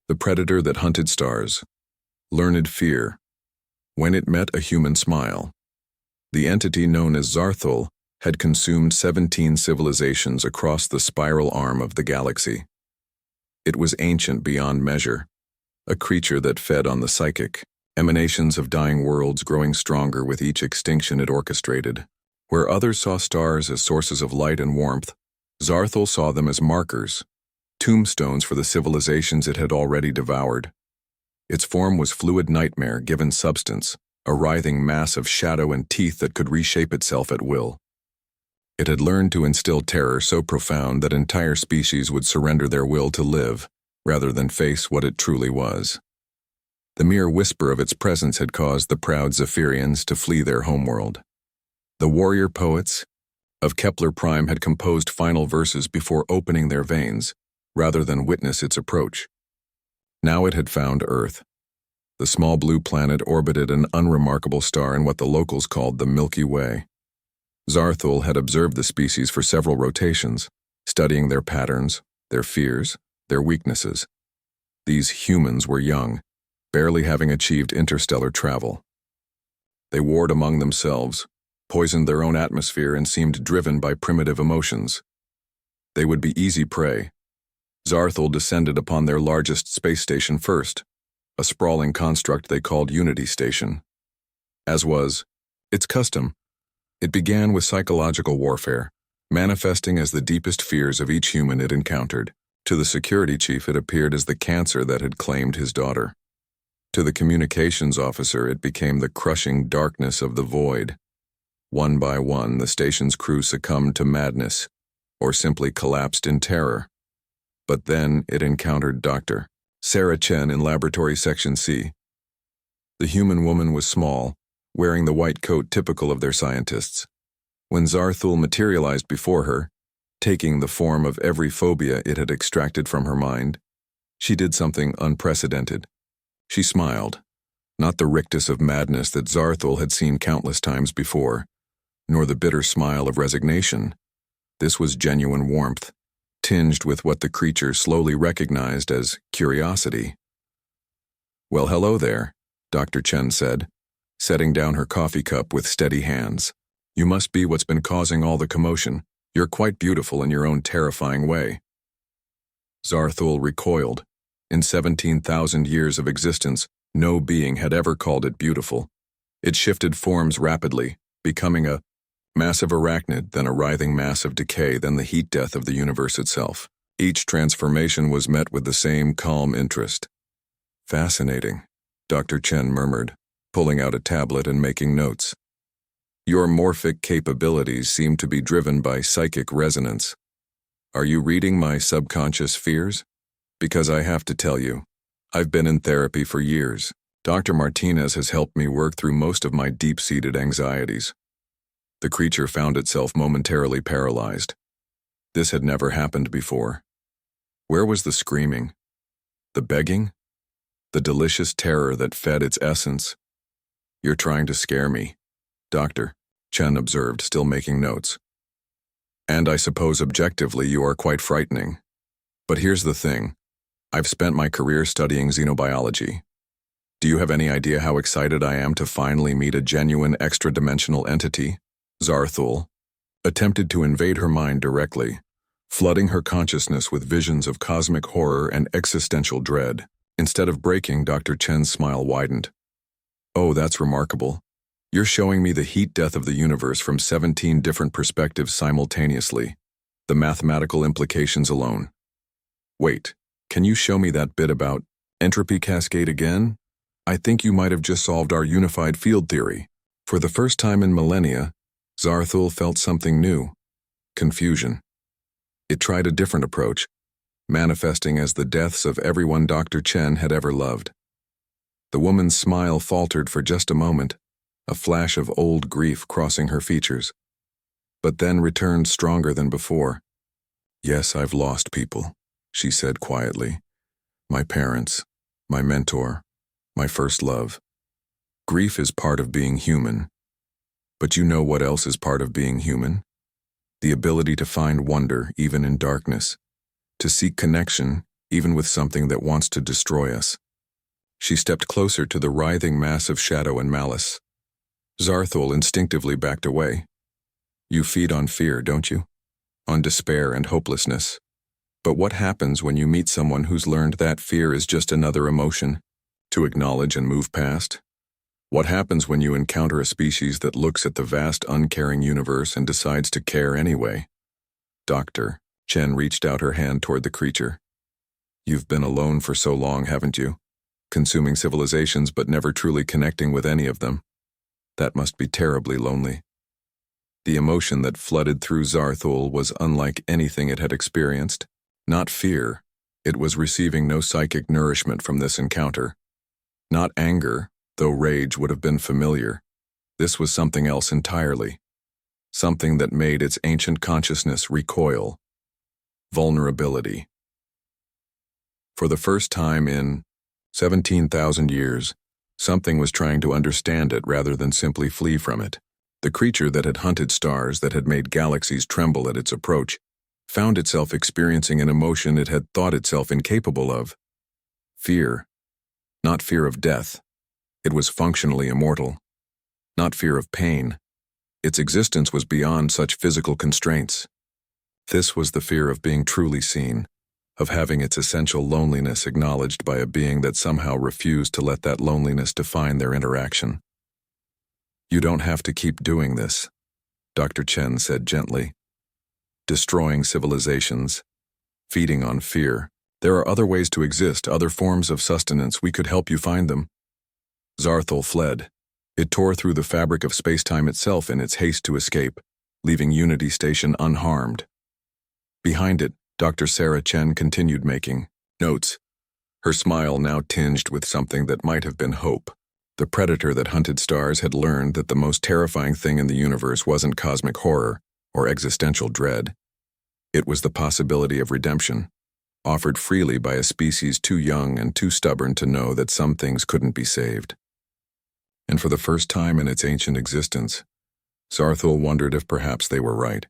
the predator that hunted stars. Learned fear. When it met a human smile. The entity known as Zarthul had consumed 17 civilizations across the spiral arm of the galaxy. It was ancient beyond measure, a creature that fed on the psychic, emanations of dying worlds growing stronger with each extinction it orchestrated. Where others saw stars as sources of light and warmth, Zarthul saw them as markers, tombstones for the civilizations it had already devoured. Its form was fluid nightmare given substance, a writhing mass of shadow and teeth that could reshape itself at will. It had learned to instill terror so profound that entire species would surrender their will to live, rather than face what it truly was. The mere whisper of its presence had caused the proud Zephyrians to flee their homeworld. The warrior poets of Kepler Prime had composed final verses before opening their veins, rather than witness its approach. Now it had found Earth. The small blue planet orbited an unremarkable star in what the locals called the Milky Way. Zarthul had observed the species for several rotations, studying their patterns, their fears, their weaknesses. These humans were young, barely having achieved interstellar travel. They warred among themselves, poisoned their own atmosphere, and seemed driven by primitive emotions. They would be easy prey. Zarthul descended upon their largest space station first, a sprawling construct they called Unity Station. As was its custom, it began with psychological warfare, manifesting as the deepest fears of each human it encountered. To the security chief, it appeared as the cancer that had claimed his daughter. To the communications officer, it became the crushing darkness of the void. One by one, the station's crew succumbed to madness, or simply collapsed in terror. But then it encountered Dr. Sarah Chen in Laboratory Section C. The human woman was small, wearing the white coat typical of their scientists. When Zarthul materialized before her, taking the form of every phobia it had extracted from her mind, she did something unprecedented. She smiled, not the rictus of madness that Zarthul had seen countless times before, nor the bitter smile of resignation. This was genuine warmth, tinged with what the creature slowly recognized as curiosity. "Well, hello there," Dr. Chen said, setting down her coffee cup with steady hands. "You must be what's been causing all the commotion. You're quite beautiful in your own terrifying way." Zarthul recoiled. In 17,000 years of existence, no being had ever called it beautiful. It shifted forms rapidly, becoming a massive arachnid, then a writhing mass of decay, then the heat death of the universe itself. Each transformation was met with the same calm interest. "Fascinating," Dr. Chen murmured, pulling out a tablet and making notes. "Your morphic capabilities seem to be driven by psychic resonance. Are you reading my subconscious fears? Because I have to tell you, I've been in therapy for years. Dr. Martinez has helped me work through most of my deep-seated anxieties." The creature found itself momentarily paralyzed. This had never happened before. Where was the screaming? The begging? The delicious terror that fed its essence? "You're trying to scare me," Dr. Chen observed, still making notes. "And I suppose objectively you are quite frightening. But here's the thing. I've spent my career studying xenobiology. Do you have any idea how excited I am to finally meet a genuine extra-dimensional entity?" Zarthul attempted to invade her mind directly, flooding her consciousness with visions of cosmic horror and existential dread. Instead of breaking, Dr. Chen's smile widened. "Oh, that's remarkable. You're showing me the heat death of the universe from 17 different perspectives simultaneously. The mathematical implications alone. Wait, can you show me that bit about entropy cascade again? I think you might have just solved our unified field theory." For the first time in millennia, Zarthul felt something new: confusion. It tried a different approach, manifesting as the deaths of everyone Dr. Chen had ever loved. The woman's smile faltered for just a moment, a flash of old grief crossing her features, but then returned stronger than before. "Yes, I've lost people," she said quietly. "My parents, my mentor, my first love. Grief is part of being human. But you know what else is part of being human? The ability to find wonder even in darkness, to seek connection even with something that wants to destroy us. She stepped closer to the writhing mass of shadow and malice. Zarthul instinctively backed away. You feed on fear, don't you? On despair and hopelessness. But what happens when you meet someone who's learned that fear is just another emotion to acknowledge and move past? What happens when you encounter a species that looks at the vast, uncaring universe and decides to care anyway? Doctor, Chen reached out her hand toward the creature. You've been alone for so long, haven't you? Consuming civilizations but never truly connecting with any of them. That must be terribly lonely. The emotion that flooded through Zarthul was unlike anything it had experienced. Not fear. It was receiving no psychic nourishment from this encounter. Not anger, though rage would have been familiar. This was something else entirely. Something that made its ancient consciousness recoil. Vulnerability. For the first time in 17,000 years, something was trying to understand it rather than simply flee from it. The creature that had hunted stars, that had made galaxies tremble at its approach, found itself experiencing an emotion it had thought itself incapable of. Fear. Not fear of death. It was functionally immortal. Not fear of pain. Its existence was beyond such physical constraints. This was the fear of being truly seen, of having its essential loneliness acknowledged by a being that somehow refused to let that loneliness define their interaction. You don't have to keep doing this, Dr. Chen said gently. Destroying civilizations, feeding on fear. There are other ways to exist, other forms of sustenance. We could help you find them. Zarthul fled. It tore through the fabric of space-time itself in its haste to escape, leaving Unity Station unharmed. Behind it, Dr. Sarah Chen continued making notes, her smile now tinged with something that might have been hope. The predator that hunted stars had learned that the most terrifying thing in the universe wasn't cosmic horror or existential dread. It was the possibility of redemption, offered freely by a species too young and too stubborn to know that some things couldn't be saved. And for the first time in its ancient existence, Zarthul wondered if perhaps they were right.